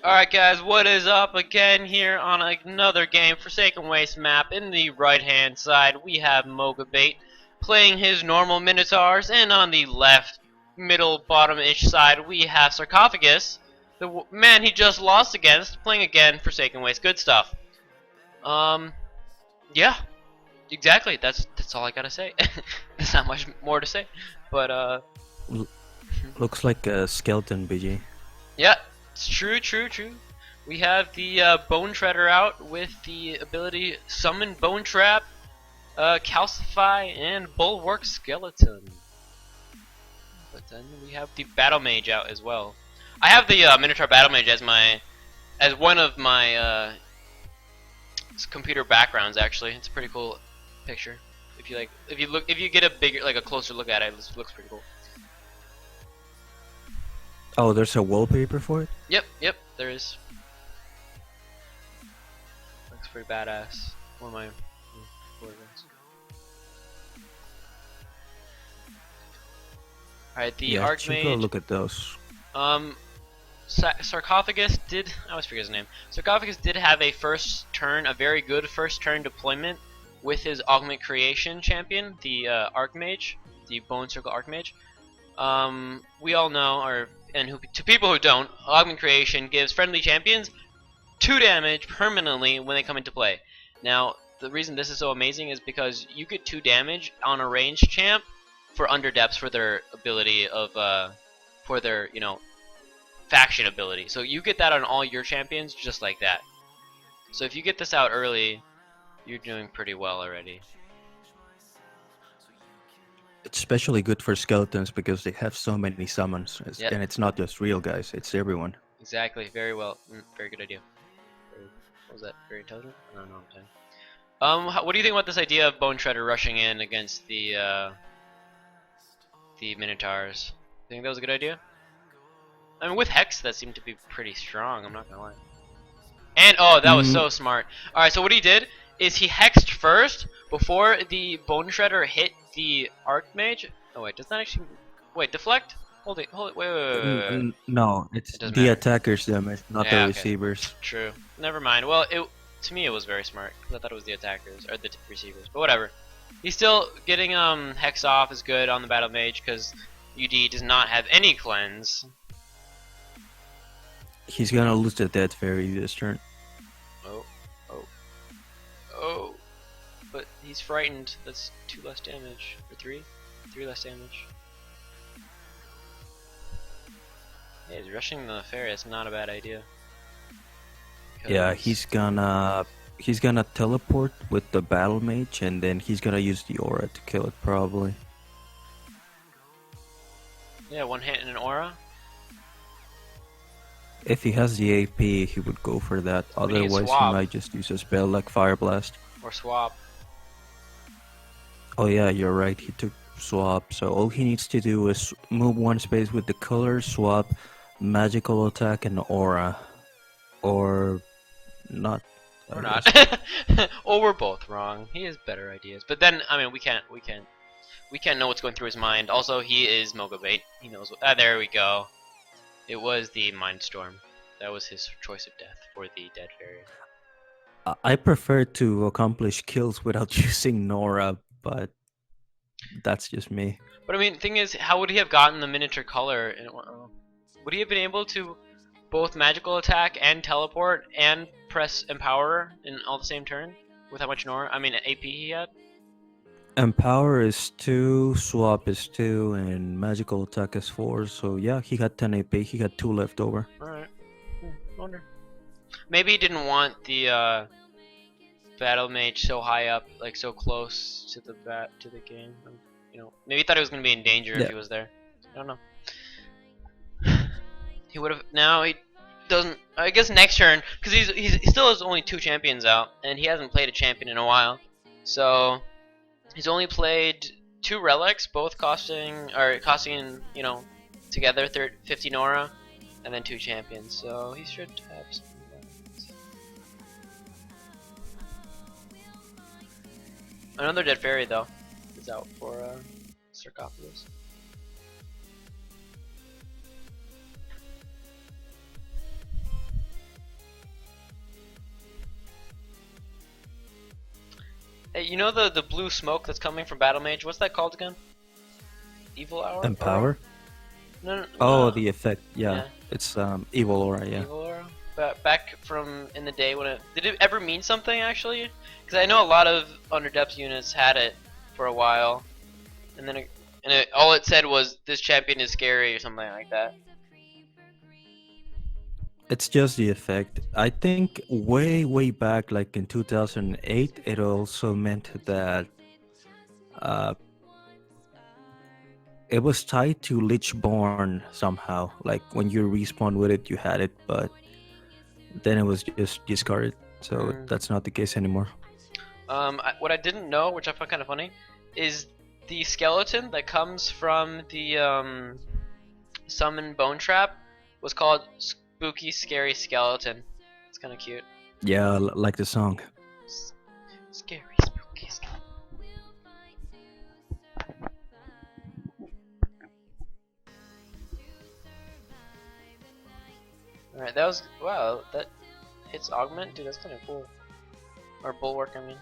Alright guys, what is up again here on another game, Forsaken Waste map. In the right hand side we have MogaBait playing his normal Minotaurs, and on the left middle bottom-ish side we have Sarcophagus, the man he just lost against, playing again Forsaken Waste. Good stuff. Yeah, exactly, that's all I gotta say. There's not much more to say, but Looks like a skeleton, BG. yeah, it's true. We have the Bone Shredder out with the ability Summon Bone Trap, Calcify, and Bulwark Skeleton. But then we have the Battle Mage out as well. I have the Minotaur Battle Mage as one of my computer backgrounds. Actually, it's a pretty cool picture. If you get a closer look at it, it looks pretty cool. Oh, there's a wallpaper for it? Yep, there is. Looks pretty badass. One of my foregrounds. Alright, the Archmage. Go look at those. Sarcophagus did. I always forget his name. Sarcophagus did have a very good first turn deployment with his Augment Creation champion, the Archmage, the Bone Circle Archmage. We all know, to people who don't, Augment Creation gives friendly champions 2 damage permanently when they come into play. Now, the reason this is so amazing is because you get 2 damage on a ranged champ for underdepths for their ability of, for their, faction ability. So you get that on all your champions just like that. So if you get this out early, you're doing pretty well already. It's especially good for skeletons because they have so many summons. Yep. And it's not just real guys, it's everyone. Exactly, very well. Very good idea. What was that? Very intelligent? I don't know what I'm saying. What do you think about this idea of Bone Shredder rushing in against the Minotaurs? Think that was a good idea? I mean, with Hex, that seemed to be pretty strong, I'm not gonna lie. And, oh, that was so smart. Alright, so what he did is he hexed first before the Bone Shredder hit the Archmage. Oh, wait, does that actually... Wait, deflect? Hold it, wait. No, it's the matter. attackers damage, not the receivers. True. Never mind. Well, to me it was very smart, because I thought it was the attackers, or the receivers, but whatever. He's still getting Hex off is good on the Battle Mage, because UD does not have any cleanse. He's gonna lose the Dead Fairy this turn. Oh. But he's frightened. That's 2 less damage. Or 3? 3 less damage. Yeah, he's rushing the fairy. That's not a bad idea. Yeah, he's gonna teleport with the Battle Mage, and then he's gonna use the aura to kill it probably. Yeah, 1 hit and an aura. If he has the AP, he would go for that. Otherwise, he might just use a spell like Fire Blast. Or swap. Oh yeah, you're right. He took swap. So all he needs to do is move 1 space with the color, swap, magical attack, and aura. Or not. Or not. Or we're both wrong. He has better ideas. But then, I mean, we can't know what's going through his mind. Also, he is MogaBait. He knows what. There we go. It was the Mindstorm. That was his choice of death for the Dead Fairy. I prefer to accomplish kills without using Nora, but that's just me. But I mean, the thing is, how would he have gotten the miniature color? Would he have been able to both magical attack and teleport and press Empower in all the same turn? With how much Nora? I mean, AP he had? Empower is 2, swap is 2, and magical attack is 4. So yeah, he had 10 AP. He had 2 left over. Alright. Wonder. Maybe he didn't want the Battle Mage so high up, like so close to the game. Maybe he thought he was gonna be in danger if he was there. I don't know. He would have. Now he doesn't. I guess next turn, because he still has only 2 champions out, and he hasn't played a champion in a while. So he's only played 2 relics, both costing together 50 Nora, and then 2 champions. So he should have some balance. Another Dead Fairy though is out for Sarcophagus. Hey, you know the blue smoke that's coming from Battle Mage? What's that called again? Evil Hour? Empower? No, Oh, no. the effect. Yeah, it's Evil Aura. Yeah. Evil Aura? Back from in the day when did it ever mean something actually? Because I know a lot of Underdepth units had it for a while, and then all it said was this champion is scary or something like that. It's just the effect. I think way back, like in 2008, it also meant that uh, it was tied to Lichborn somehow. Like when you respawn with it, you had it, but then it was just discarded. So that's not the case anymore. What I didn't know, which I found kind of funny, is the skeleton that comes from the summon bone trap was called Spooky Scary Skeleton. It's kind of cute. Yeah, like the song. Scary, spooky, scary. Alright, that was, wow, that hits augment? Dude, that's kind of cool. Or bulwark, I mean.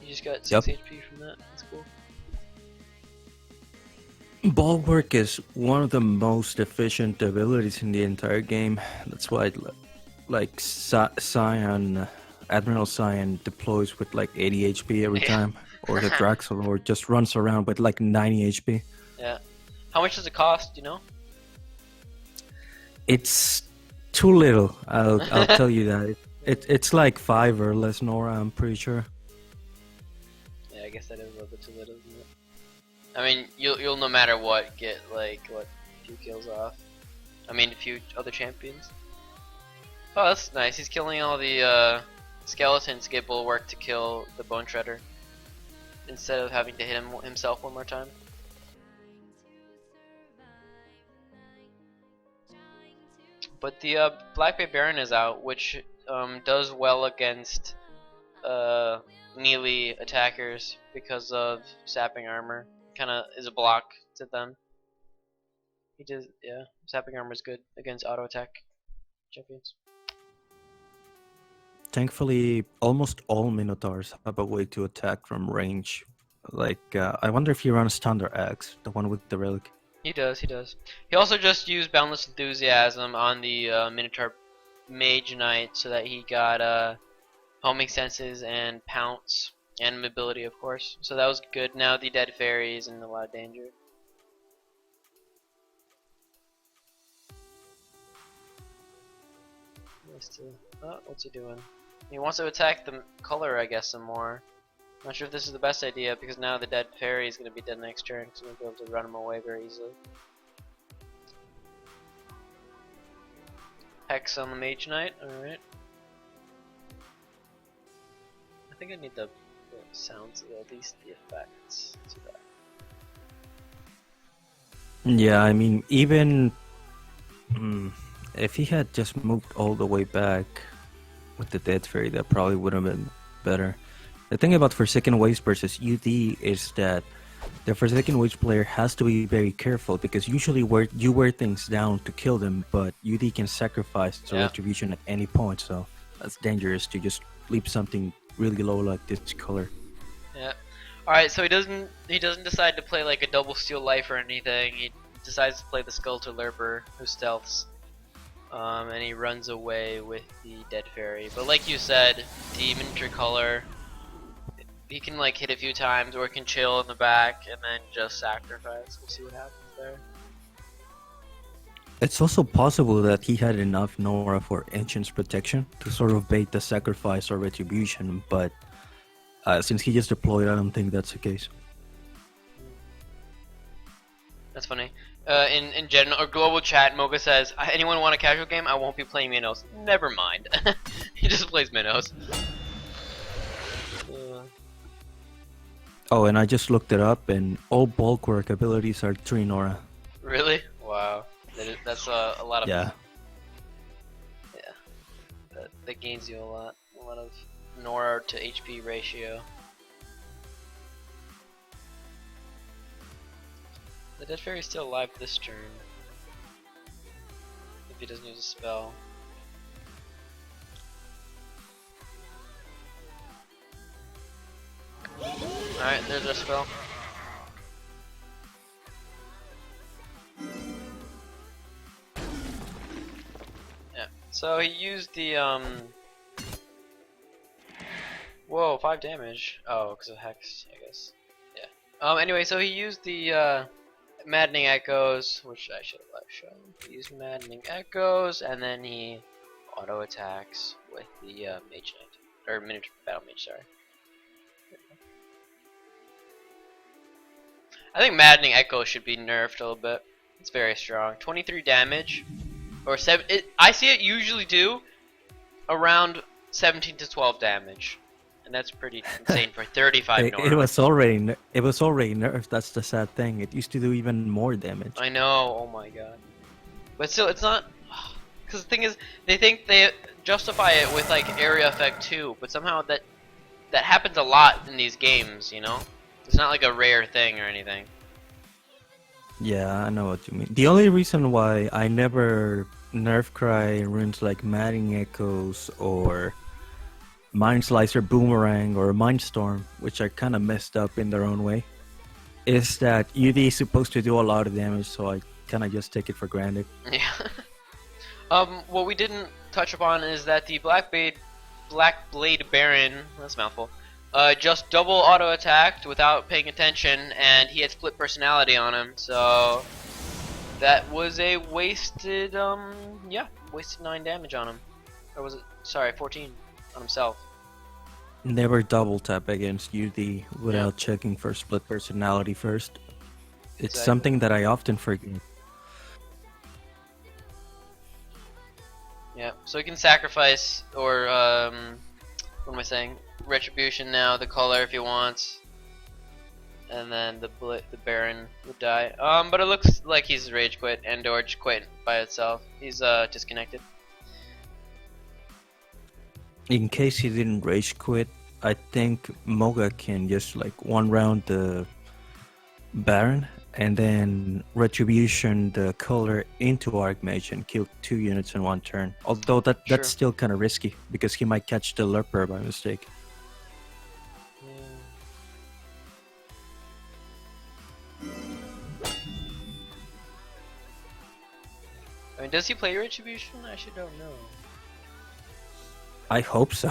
You just got 6 HP from that, that's cool. Bulwark is one of the most efficient abilities in the entire game. That's why, like, Cyan, Admiral Cyan deploys with like 80 HP every time. Or the Draxlord just runs around with like 90 HP. Yeah. How much does it cost, you know? It's too little. I'll tell you that. It's like 5 or less Nora, I'm pretty sure. Yeah, I guess that is a little bit too little, isn't it? I mean, you'll no matter what get like what few kills off. I mean, a few other champions. Oh, that's nice. He's killing all the skeletons to get bulwark to kill the bone shredder instead of having to hit himself one more time. But the Blackbait Baron is out, which does well against melee attackers because of sapping armor. Kind of is a block to them. He does, yeah. Sapping armor is good against auto attack champions. Thankfully, almost all Minotaurs have a way to attack from range. Like, I wonder if he runs Thunder Axe, the one with the relic. He does, he does. He also just used Boundless Enthusiasm on the Minotaur Mage Knight so that he got homing senses and pounce and mobility, of course. So that was good. Now the dead fairy is in a lot of danger. Oh, what's he doing? He wants to attack the color, I guess, some more. Not sure if this is the best idea because now the dead fairy is going to be dead next turn, so we'll be able to run him away very easily. Hex on the Mage Knight, alright. I think I need the sounds, at least the effects to that. Yeah, I mean, even if he had just moved all the way back with the Dead Fairy, that probably would have been better. The thing about Forsaken Waste versus UD is that the Forsaken Waste player has to be very careful because usually you wear things down to kill them, but UD can sacrifice the retribution at any point, so that's dangerous to just leave something really low like this color. Yeah. Alright, so he doesn't decide to play like a double steal life or anything. He decides to play the Skeletor Lurper who stealths. And he runs away with the Dead Fairy. But like you said, the miniature color, he can like hit a few times or can chill in the back and then just sacrifice. We'll see what happens there. It's also possible that he had enough Nora for Ancient's protection to sort of bait the sacrifice or retribution, but since he just deployed, I don't think that's the case. That's funny. In general, or global chat, Moga says, anyone want a casual game? I won't be playing Minos. Never mind. He just plays Minos. Oh, and I just looked it up, and all bulwark abilities are 3 Nora. Really? Wow. That's a lot of... Yeah. Yeah. That gains you a lot. A lot of Nora to HP ratio. The Dead Fairy is still alive this turn. If he doesn't use a spell. Alright, there's our spell. Yeah. So he used the whoa, 5 damage. Oh, because of Hex, I guess. Yeah. Anyway, so he used the Maddening Echoes, which I should have shown. He used Maddening Echoes, and then he auto attacks with the Mage Knight. Or Miniature Battle Mage, sorry. I think Maddening Echo should be nerfed a little bit. It's very strong. 23 damage, or 7. I see it usually do around 17 to 12 damage, and that's pretty insane for 35 Nora. It was already nerfed. That's the sad thing. It used to do even more damage. I know. Oh my god. But still, it's not. Because the thing is, they think they justify it with like area effect 2, but somehow that happens a lot in these games. You know. It's not like a rare thing or anything. Yeah, I know what you mean. The only reason why I never nerf cry runes like Maddening Echoes or Mind Slicer Boomerang or Mindstorm, which are kind of messed up in their own way, is that UD is supposed to do a lot of damage, so I kind of just take it for granted. Yeah. What we didn't touch upon is that the Black Blade Baron, that's a mouthful, just double auto attacked without paying attention, and he had split personality on him, so that was a wasted, wasted 9 damage on him. Or was it, sorry, 14 on himself. Never double tap against UD without checking for split personality first. It's something that I often forget. Yeah, so he can sacrifice, or, what am I saying? Retribution now, the color if he wants, and then the Baron would die. But it looks like he's rage quit and Dorj quit by itself. He's disconnected. In case he didn't rage quit, I think Moga can just like one round the Baron and then Retribution the color into Archmage and kill 2 units in 1 turn. Although that's still kind of risky because he might catch the Lurper by mistake. I mean, does he play Retribution? I actually don't know. I hope so.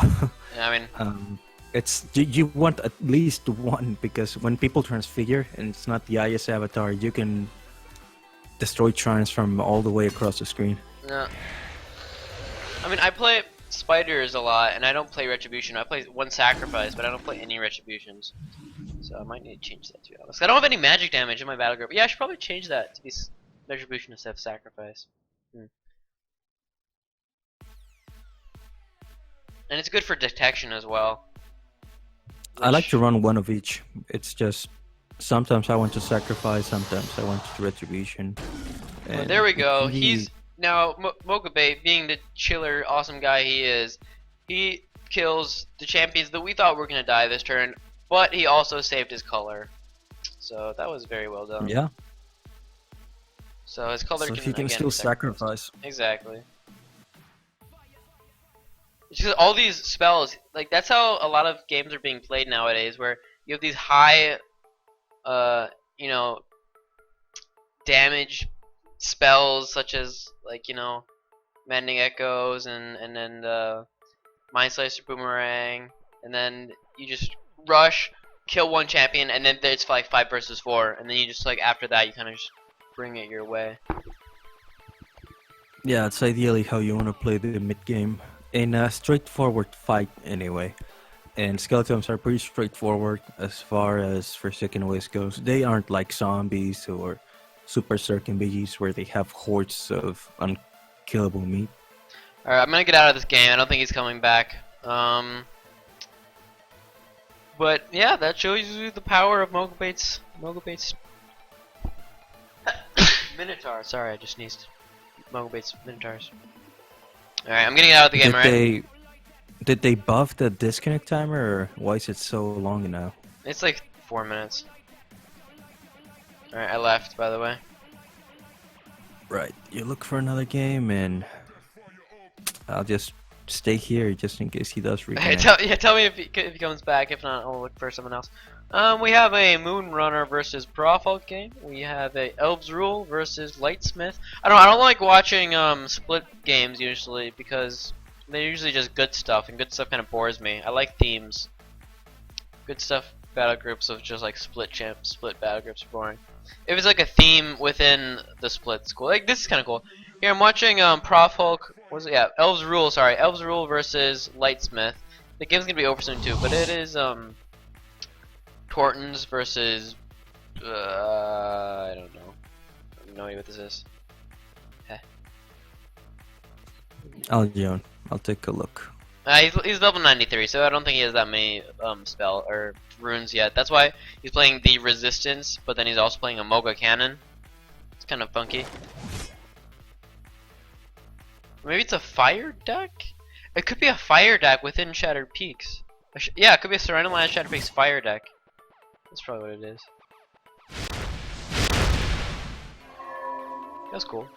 Yeah, I mean, it's you want at least 1 because when people transfigure and it's not the IS avatar, you can destroy shrines from all the way across the screen. no. I mean, I play Spiders a lot, and I don't play Retribution. I play 1 Sacrifice, but I don't play any Retributions. So I might need to change that, to be honest. I don't have any magic damage in my battle group. Yeah, I should probably change that to be Retribution instead of Sacrifice. And it's good for detection as well. I like to run 1 of each. It's just sometimes I want to sacrifice, sometimes I want to retribution. Well, there we go. He's now MogaBait, being the chiller, awesome guy he is. He kills the champions that we thought were gonna die this turn, but he also saved his color. So that was very well done. Yeah. So his color so can, he can again, still sacrifice. Exactly. It's just all these spells, like that's how a lot of games are being played nowadays, where you have these high, you know, damage spells such as like Maddening Echoes and then the Mind Slicer Boomerang, and then you just rush, kill 1 champion, and then it's like 5 versus 4, and then you just like after that you kind of just bring it your way. Yeah, it's ideally how you want to play the mid game in a straightforward fight anyway. And skeletons are pretty straightforward as far as Forsaken Waste goes. They aren't like zombies or Super Circuit BGs where they have hordes of unkillable meat. Alright, I'm gonna get out of this game. I don't think he's coming back. But yeah, that shows you the power of MogaBait's Minotaur. Sorry, I just sneezed. MogaBait's Minotaurs. Alright, I'm getting out of the game, Did they buff the disconnect timer, or why is it so long now? It's like 4 minutes. Alright, I left, by the way. Right, you look for another game, and I'll just stay here just in case he does reconnect. Tell me if he comes back. If not, I'll look for someone else. We have a Moonrunner versus Profult game. We have a Elves Rule versus Lightsmith. I don't like watching split games usually because they're usually just good stuff, and good stuff kind of bores me. I like themes. Good stuff battle groups of just like split battle groups are boring. If it's like a theme within the split, it's cool. Like this is kind of cool. Here I'm watching Prof Hulk. What's it? Yeah, Elves Rule. Sorry, Elves Rule versus Lightsmith. The game's gonna be over soon too, but it is Tortons versus I don't know. I have no idea what this is. Heh. I'll take a look. He's level 93, so I don't think he has that many spell or runes yet. That's why he's playing the Resistance, but then he's also playing a Moga Cannon. It's kind of funky. Maybe it's a fire deck? It could be a fire deck within Shattered Peaks. Yeah, it could be a Surrounding Land Shattered Peaks fire deck. That's probably what it is. That's cool.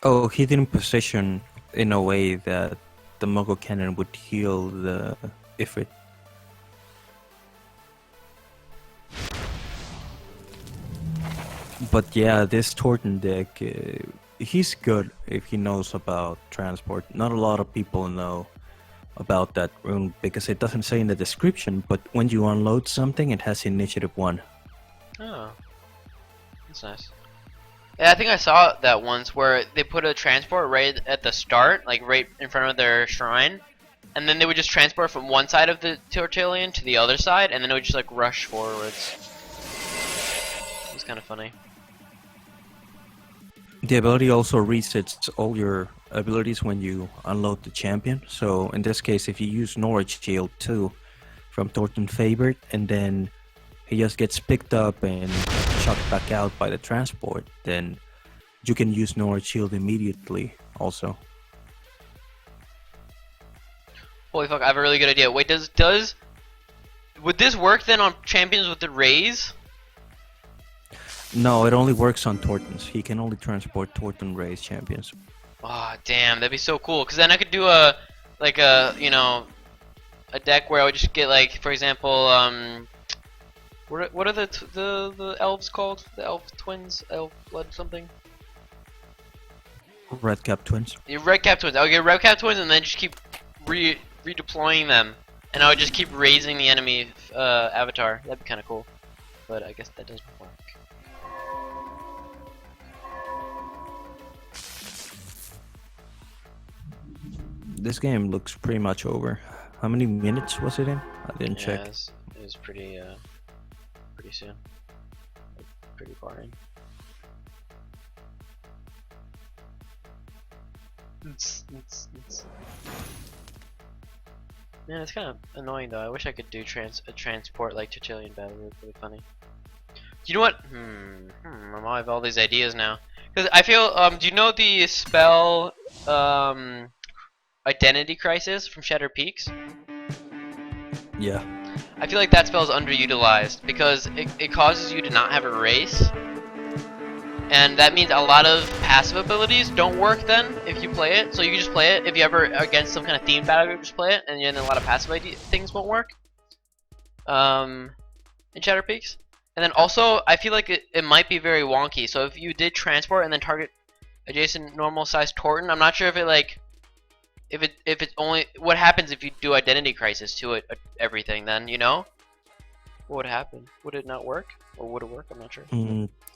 Oh, he didn't position in a way that the Mogo Cannon would heal the Ifrit. But yeah, this Torton deck, he's good if he knows about transport. Not a lot of people know about that rune because it doesn't say in the description, but when you unload something, it has initiative 1. Oh, that's nice. Yeah, I think I saw that once where they put a transport right at the start, like right in front of their shrine, and then they would just transport from one side of the Tortillion to the other side, and then it would just like rush forwards. It's kind of funny. The ability also resets all your abilities when you unload the champion. So in this case, if you use Norwich Shield 2 from Thornton Favored, and then he just gets picked up and shot back out by the transport, then you can use Norwich Shield immediately also. Holy fuck, I have a really good idea. Wait, would this work then on champions with the raise? No, it only works on Tortons. He can only transport Torton raised champions. Oh damn, that'd be so cool. Cause then I could do a deck where I would just get like, for example, what are the elves called? The elf twins, elf blood something. Red Cap Twins. Yeah, Red Cap Twins. I would get Red Cap Twins and then just keep redeploying them, and I would just keep raising the enemy avatar. That'd be kind of cool. But I guess that doesn't work. This game looks pretty much over. How many minutes was it in? I didn't check. It was pretty soon. Pretty far in. Man, it's kind of annoying though. I wish I could do a transport like Chichilian battle. It would be really funny. You know what? I have all these ideas now. Cause I feel. Do you know the spell? Identity Crisis from Shattered Peaks? Yeah. I feel like that spell is underutilized because it causes you to not have a race, and that means a lot of passive abilities don't work then if you play it. So you can just play it if you ever against some kind of themed battle group, just play it, and then a lot of passive things won't work. In Shattered Peaks, and then also I feel like it might be very wonky. So if you did transport and then target adjacent normal sized Torton, I'm not sure if it like. If it's only what happens if you do Identity Crisis to it everything, then you know what would happen? Would it not work, or would it work? I'm not sure.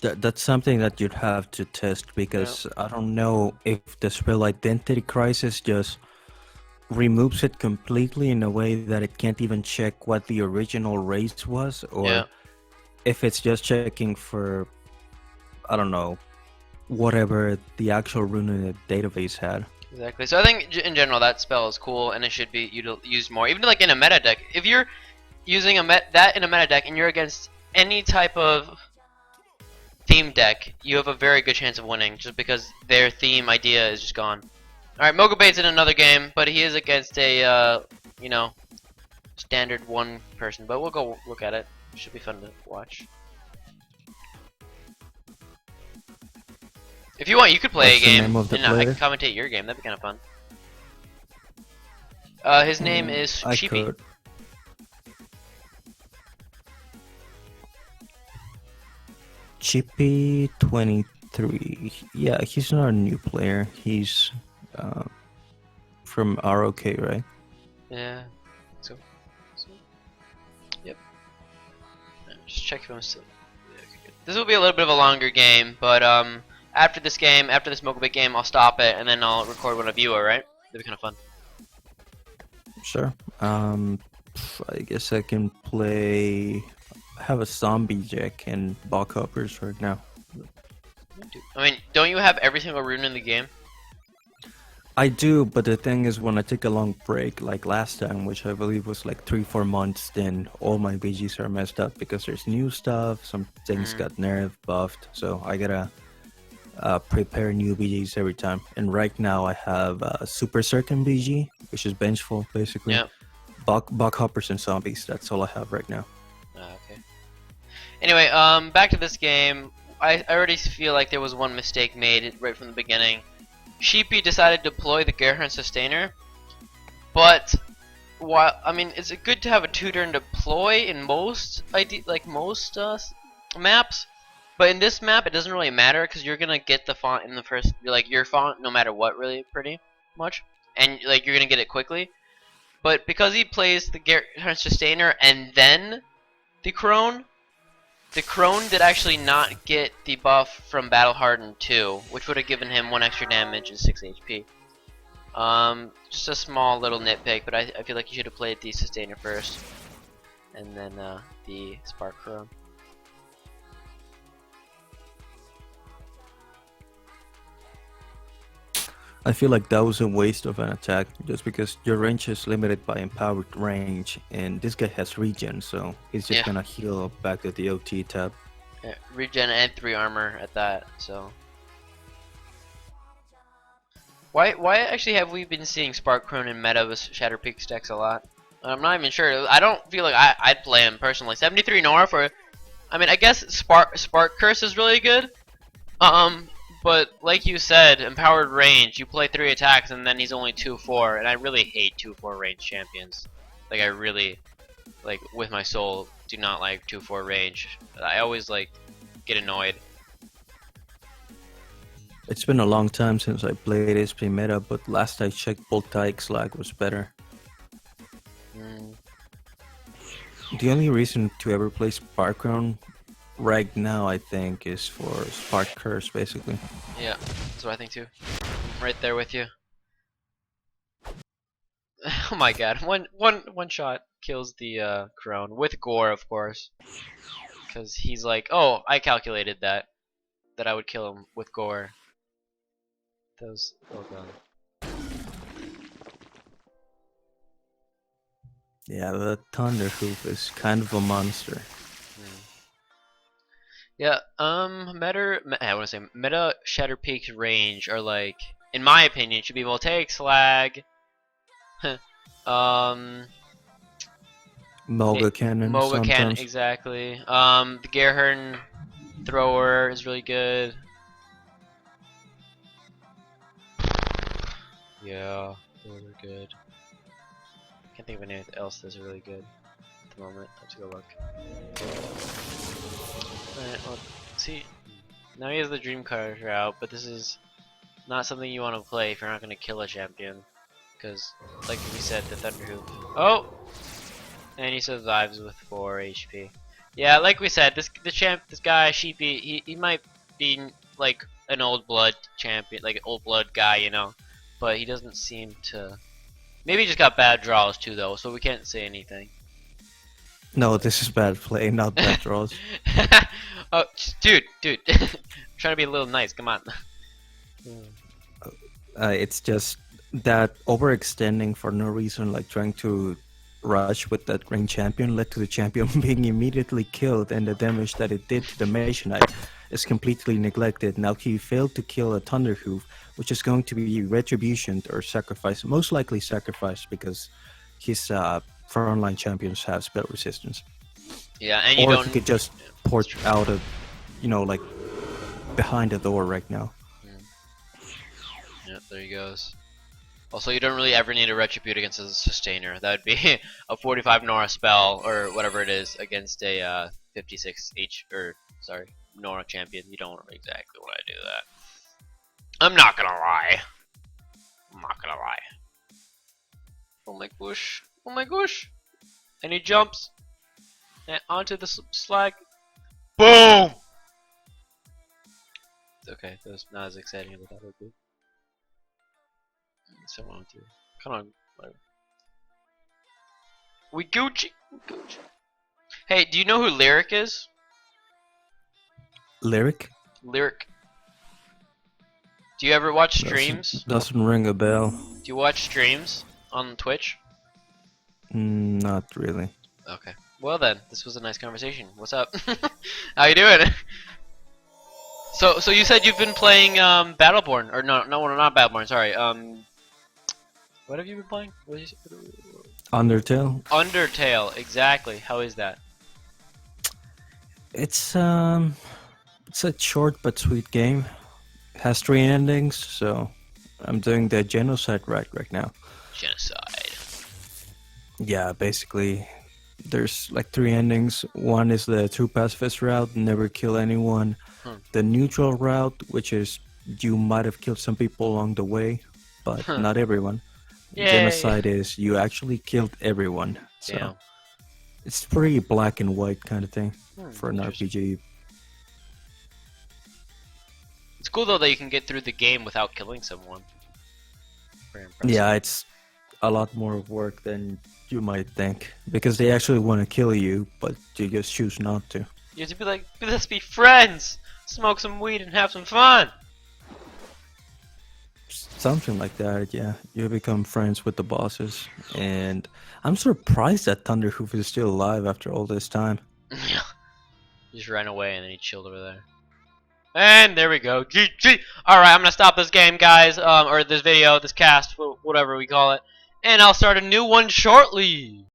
That's something that you'd have to test because I don't know if the spell Identity Crisis just removes it completely in a way that it can't even check what the original race was, or if it's just checking for I don't know whatever the actual rune in the database had. Exactly. So I think in general that spell is cool and it should be used more. Even like in a meta deck. If you're using that in a meta deck and you're against any type of theme deck, you have a very good chance of winning just because their theme idea is just gone. Alright, MogaBait's in another game, but he is against a standard one person. But we'll go look at it. It should be fun to watch. If you want, you could play a game, and I can commentate your game. That'd be kind of fun. His name is Cheapy. Chippy 23. Yeah, he's not a new player. He's from ROK, right? Yeah. So yep. Just check if I'm still. Yeah, okay, good. This will be a little bit of a longer game, but after this MogaBait game, I'll stop it and then I'll record one of you. Alright? That'd be kind of fun. Sure. I guess I can play. I have a zombie jack and bog hoppers right now. I mean, don't you have every single rune in the game? I do, but the thing is, when I take a long break, like last time, which I believe was like 3-4 months, then all my BGs are messed up because there's new stuff, some things got nerfed, buffed, so I gotta prepare new BGs every time. And right now I have Super Circum BG, which is Benchful, basically. Yeah. Bog hoppers and zombies, that's all I have right now. Okay. Anyway, back to this game. I already feel like there was one mistake made right from the beginning. Sheepy decided to deploy the Gerhard Sustainer, but while I mean it's good to have a 2-turn deploy in most maps, but in this map it doesn't really matter because you're gonna get the font in the first your font no matter what, really, pretty much, and like you're gonna get it quickly. But because he plays the Gerhard Sustainer and then the Crone did actually not get the buff from Battle Hardened 2, which would have given him 1 extra damage and 6 HP. Just a small little nitpick, but I feel like you should have played the Sustainer first, and then the Spark Crone. I feel like that was a waste of an attack, just because your range is limited by empowered range, and this guy has regen, so he's just gonna heal back at the OT tab. Yeah, regen and 3 armor at that, so. Why actually have we been seeing Spark Crone in meta with Shatter Peak stacks a lot? I'm not even sure. I don't feel like I'd play him personally. 73 Nora for, I mean, I guess Spark Curse is really good. But like you said, empowered range, you play 3 attacks and then he's only 2-4, and I really hate 2-4 range champions. Like I really, like with my soul, do not like 2-4 range. I always like get annoyed. It's been a long time since I played SP meta, but last I checked, Voltaic Slag was better. The only reason to ever play Spark Crown right now, I think, is for Spark Curse, basically. Yeah, that's what I think too. I'm right there with you. Oh my god, one shot kills the Crone with Gore, of course, because he's like, oh, I calculated that I would kill him with Gore. Those, oh god. Yeah, the Thunder Hoof is kind of a monster. Yeah, meta Shatter Peak's range are like, in my opinion, should be Voltaic Slag, Moga Cannon. Moga Cannon, exactly. The Gerhard Thrower is really good. Yeah, those are good. Can't think of anything else that's really good at the moment. Let's go look. Alright, well, see, now he has the Dream Carter out, but this is not something you want to play if you're not going to kill a champion. Because, like we said, the Thunder Hoop. Oh! And he survives with 4 HP. Yeah, like we said, this guy, Sheepy, he might be like an old blood champion, like an old blood guy, you know. But he doesn't seem to... Maybe he just got bad draws too, though, so we can't say anything. No, this is bad play, not bad draws. Oh, dude. I'm trying to be a little nice, come on. It's just that overextending for no reason, like trying to rush with that range champion, led to the champion being immediately killed, and the damage that it did to the Mage Knight is completely neglected. Now he failed to kill a Thunder Hoof, which is going to be retribution or sacrifice, most likely sacrifice, because his frontline champions have spell resistance. Yeah, and you or don't... he could just port out of, you know, like behind the door right now. Yep, there he goes. Also, you don't really ever need to retribute against a Sustainer. That would be a 45 Nora spell, or whatever it is, against a 56 H, or, sorry, Nora champion. You don't exactly want to do that. I'm not gonna lie. I'm not gonna lie. Oh my gosh. Oh my gosh. And he jumps. And onto the slag. Boom! Okay, that was not as exciting as I thought it would be. So on to. Come on. Whatever. We Gucci. We Gucci. Hey, do you know who Lyric is? Lyric? Lyric. Do you ever watch streams? Doesn't ring a bell. Do you watch streams on Twitch? Not really. Okay. Well then, this was a nice conversation. What's up? How you doing? So you said you've been playing Battleborn, or no, not Battleborn. Sorry. What have you been playing? What did you say? Undertale? Undertale, exactly. How is that? It's a short but sweet game. It has 3 endings, so I'm doing the genocide right now. Genocide. Yeah, basically, there's like 3 endings. One is the true pacifist route, never kill anyone. The neutral route, which is you might have killed some people along the way, but not everyone. Yay. Genocide is you actually killed everyone. So Damn. it's pretty black and white kind of thing for an RPG. It's cool though that you can get through the game without killing someone. Very impressive. Yeah, it's a lot more work than you might think, because they actually want to kill you, but you just choose not to. You have to be like, let's be friends, smoke some weed and have some fun. Something like that, yeah. You become friends with the bosses, and I'm surprised that Thunderhoof is still alive after all this time. Yeah. He just ran away and then he chilled over there. And there we go. GG. Alright, I'm gonna stop this game, guys, or this video, this cast, whatever we call it. And I'll start a new one shortly.